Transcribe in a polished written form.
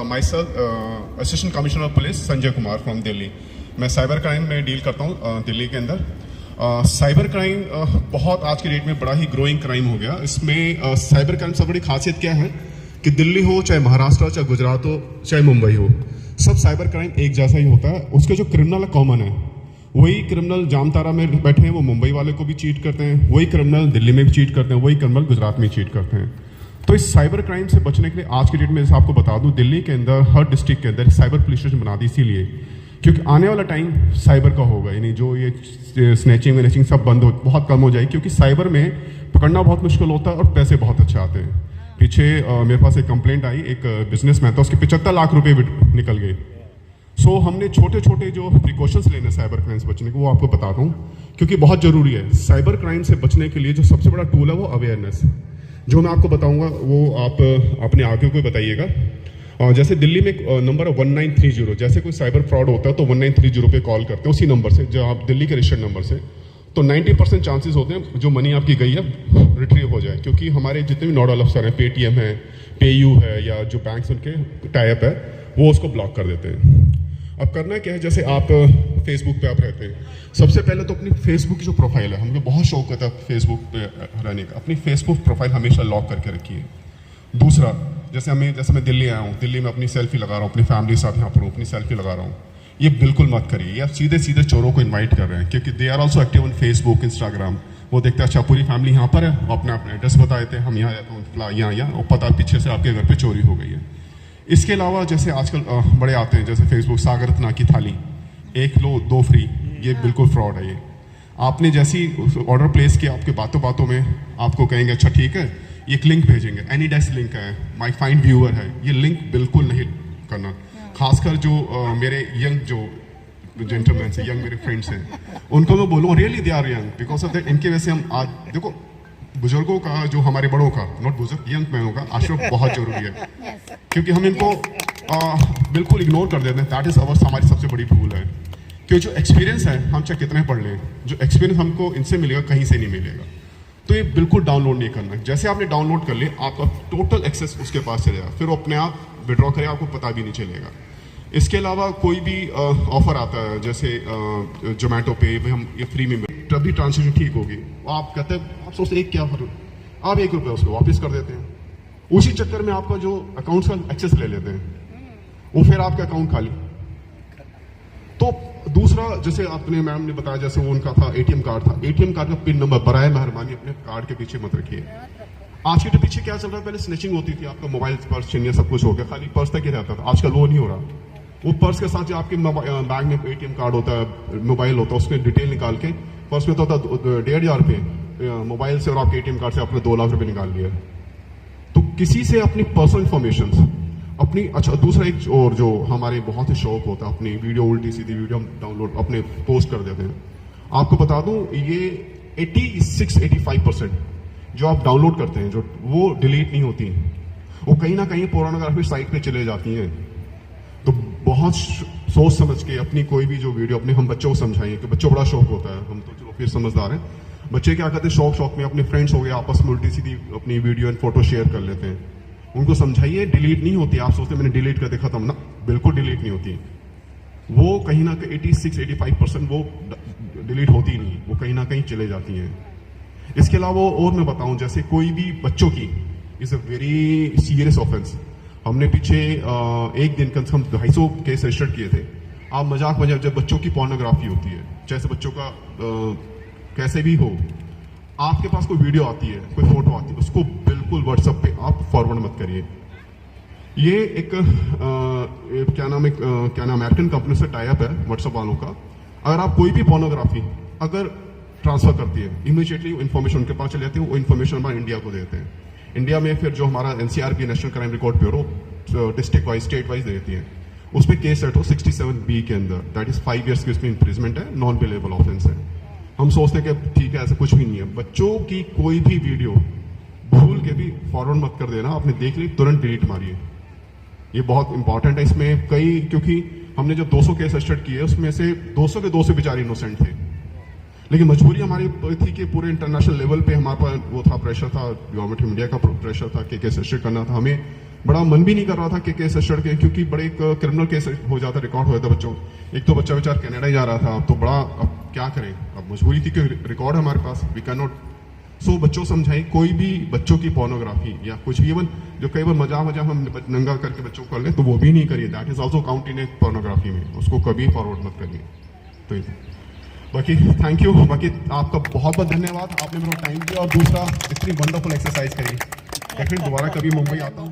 My self assistant commissioner of police Sanjay Kumar from Delhi. मैं cyber crime में deal करता हूँ दिल्ली के अंदर। साइबर क्राइम बहुत आज की डेट में बड़ा ही ग्रोइंग क्राइम हो गया। इसमें साइबर क्राइम से बड़ी खासियत क्या है कि दिल्ली हो, चाहे महाराष्ट्र हो, चाहे गुजरात हो, चाहे मुंबई हो, सब साइबर क्राइम एक जैसा ही होता है। उसके जो क्रिमिनल कॉमन है, वही क्रिमिनल जामतारा में बैठे हैं वो मुंबई वाले को भी चीट करते हैं, वही क्रिमिनल दिल्ली में भी चीट करते हैं, वही क्रिमिनल गुजरात में चीट करते हैं। तो इस साइबर क्राइम से बचने के लिए आज की डेट में जैसे आपको बता दूं, दिल्ली के अंदर हर डिस्ट्रिक्ट के अंदर साइबर पुलिस स्टेशन बना दी इसीलिए क्योंकि आने वाला टाइम साइबर का होगा, यानी जो ये स्नैचिंग वेनेचिंग सब बंद हो बहुत कम हो जाएगी, क्योंकि साइबर में पकड़ना बहुत मुश्किल होता है और पैसे बहुत अच्छे आते हैं। पीछे मेरे पास एक कंप्लेंट आई, एक बिजनेसमैन था, उसके 75 लाख रुपए निकल गए। सो हमने छोटे छोटे जो प्रिकॉशंस लेने साइबर क्राइम से बचने को, वो आपको बताता हूँ क्योंकि बहुत ज़रूरी है। साइबर क्राइम से बचने के लिए जो सबसे बड़ा टूल है वो अवेयरनेस, जो मैं आपको बताऊंगा वो आप अपने आगे को बताइएगा। जैसे दिल्ली में एक नंबर है 1930, जैसे कोई साइबर फ्रॉड होता है तो 1930 पे कॉल करते हैं उसी नंबर से, जो आप दिल्ली के रजिस्टर्ड नंबर से, तो 90% चांसेस होते हैं जो मनी आपकी गई है रिट्रीव हो जाए, क्योंकि हमारे जितने भी नोडल अफसर हैं, पेटीएम है, पेयू है, या जो बैंक उनके टाइप है, वो उसको ब्लॉक कर देते हैं। अब करना क्या है, जैसे आप फेसबुक पे आप रहते हैं, सबसे पहले तो अपनी फेसबुक की जो प्रोफाइल है, हमको बहुत शौक होता है फेसबुक पे रहने का, अपनी फेसबुक प्रोफाइल हमेशा लॉक करके रखिए। दूसरा, जैसे मैं दिल्ली आया हूँ, दिल्ली में अपनी सेल्फी लगा रहा हूँ, अपनी फैमिली के साथ यहाँ पर हूँ, अपनी सेल्फी लगा रहा हूँ, ये बिल्कुल मत करिए। ये आप सीधे सीधे चोरों को इन्वाइट कर रहे हैं, क्योंकि they are also active on Facebook, Instagram. वो देखते हैं अच्छा पूरी फैमिली यहाँ पर है, अपना अपना एड्रेस बता देते हैं, हम यहाँ जाते हैं, यहाँ और पता पीछे से आपके घर पे चोरी हो गई है। इसके अलावा जैसे आजकल बड़े आते हैं, जैसे फेसबुक सागर रत्ना की थाली, 1 लो 2 फ्री, ये बिल्कुल फ्रॉड है। ये आपने जैसी ऑर्डर प्लेस किया, आपके बातों बातों में आपको कहेंगे अच्छा ठीक है, ये एक लिंक भेजेंगे, एनी डेस्क लिंक है, माई फाइंड व्यूअर है, ये लिंक बिल्कुल नहीं करना। खासकर जो मेरे यंग जो जेंटलमैन से, यंग मेरे फ्रेंड्स हैं, उनको मैं बोलूँ really they are young, because of that इनके वजह से हम आज देखो बुजुर्गों का, जो हमारे बड़ों का, नॉट बुजुर्ग, यंग मैनों का आशीर्वाद बहुत जरूरी है, क्योंकि हम इनको बिल्कुल इग्नोर कर देते हैं। दैट इज हमारी सबसे बड़ी भूल है, क्योंकि जो एक्सपीरियंस है, हम चाहे कितने पढ़ लें, जो एक्सपीरियंस हमको इनसे मिलेगा कहीं से नहीं मिलेगा। तो ये बिल्कुल डाउनलोड नहीं करना। जैसे आपने डाउनलोड कर लिया, आपका टोटल एक्सेस उसके पास चलेगा, फिर वो अपने आप विड्रॉ करेगा, आपको पता भी नहीं चलेगा। इसके अलावा कोई भी ऑफर आता है, जैसे जोमेटो पे हम ये फ्री में, तभी ट्रांजेक्शन ठीक होगी, आप कहते हैं, आप सोचते एक क्या फर्क, आप 1 रुपये उसको वापस कर देते हैं, उसी चक्कर में आपका जो अकाउंट का एक्सेस ले लेते हैं, वो फिर आपका अकाउंट खाली। तो दूसरा, जैसे आपने मैम ने बताया, जैसे वो उनका था एटीएम कार्ड था, एटीएम कार्ड का पिन नंबर बराए मेहरबानी अपने कार्ड के पीछे मत रखिए। आज के पीछे क्या चल रहा है, पहले स्नैचिंग होती थी, आपका मोबाइल पर्स छीनिए, सब कुछ हो गया, खाली पर्स तक ही रहता था। आजकल वो नहीं हो रहा, वो पर्स के साथ जो आपके बैग में एटीएम कार्ड होता है, मोबाइल होता है, उसमें डिटेल निकाल के पर्स में तो होता 1,500 रुपये, मोबाइल से और आपके एटीएम कार्ड से आपने 2 लाख रुपये निकाल लिया। तो किसी से अपनी पर्सनल इंफॉर्मेशन अपनी, अच्छा दूसरा एक और जो हमारे बहुत ही शौक होता है, अपनी वीडियो, उल्टी सीधी वीडियो डाउनलोड अपने पोस्ट कर देते हैं। आपको बता दूं, ये 86-85% जो आप डाउनलोड करते हैं, जो वो डिलीट नहीं होती, वो कहीं ना कहीं पोर्नोग्राफी साइट पे चले जाती हैं। तो बहुत सोच समझ के अपनी कोई भी जो वीडियो, अपने हम बच्चों को समझाइए, कि बच्चों बड़ा शौक होता है, हम तो चलो फिर समझदार हैं, बच्चे क्या करते हैं, शौक में अपने फ्रेंड्स हो गए, आपस में उल्टी सीधी अपनी वीडियो एंड फोटो शेयर कर लेते हैं। उनको समझाइए डिलीट नहीं होती। आप सोचते मैंने डिलीट कर देखा था ना, बिल्कुल डिलीट नहीं होती। वो कहीं ना कहीं 86-85% वो डिलीट होती ही नहीं, वो कहीं ना कहीं चले जाती हैं। इसके अलावा और मैं बताऊं, जैसे कोई भी बच्चों की is a very serious offence. हमने पीछे एक दिन कम से कम 250 केस रजिस्टर किए थे। आप मजाक जब बच्चों की पोर्नोग्राफी होती है, जैसे बच्चों का कैसे भी हो, आपके पास कोई वीडियो आती है, कोई फोटो आती है, उसको बिल्कुल व्हाट्सएप पे आप फॉरवर्ड मत करिए। ये एक क्या नाम अमेरिकन कंपनी से टाई अप है व्हाट्सएप वालों का। अगर आप कोई भी पोर्नोग्राफी अगर ट्रांसफर करती है, इमीडिएटली इन्फॉर्मेशन उनके पास चले जाती है, वो इन्फॉर्मेशन हमारे इंडिया को देते हैं। इंडिया में फिर जो हमारा NCRB national crime record bureau district wise, state wise देती है, उस पर केस सेट हो 67B के अंदर, दैट इज 5 years की उसमें इम्प्रिजमेंट है, नॉन बिलेबल ऑफेंस है। हम सोचते हैं कि ठीक है, ऐसा कुछ भी नहीं है। बच्चों की कोई भी वीडियो भूल के भी फॉरवर्ड मत कर देना, आपने देख ली तुरंत डिलीट मारिए, ये बहुत इंपॉर्टेंट है। इसमें कई, क्योंकि हमने जो 200 केस रजिस्टर किए, उसमें से 200 के 200 बेचारे इनोसेंट थे, लेकिन मजबूरी हमारी थी कि पूरे इंटरनेशनल लेवल पे हमारे पास वो था, प्रेशर था, गवर्नमेंट ऑफ इंडिया का प्रेशर था कि केस रजिस्टर करना था, हमें बड़ा मन भी नहीं कर रहा था कि केस चढ़ के, क्योंकि बड़े एक क्रिमिनल केस हो जाता, रिकॉर्ड हो जाता बच्चों। एक तो बच्चा बेचारा कनाडा जा रहा था, अब तो बड़ा, अब क्या करें, अब मजबूरी थी कि रिकॉर्ड है हमारे पास, वी कैन नॉट। सो बच्चों समझाएं, कोई भी बच्चों की पोर्नोग्राफी या कुछ भी, इवन जो कई बार मजा हम नंगा करके बच्चों को कर लें, तो वो भी नहीं करिए, that is also count in A pornography में, उसको कभी फॉरवर्ड मत करिए। तो बाकी थैंक यू, बाकी आपका बहुत बहुत धन्यवाद, आपने मेरा टाइम दिया, और दूसरा इतनी वंडरफुल एक्सरसाइज करी। डेफिनेट दोबारा कभी मुंबई आता हूँ।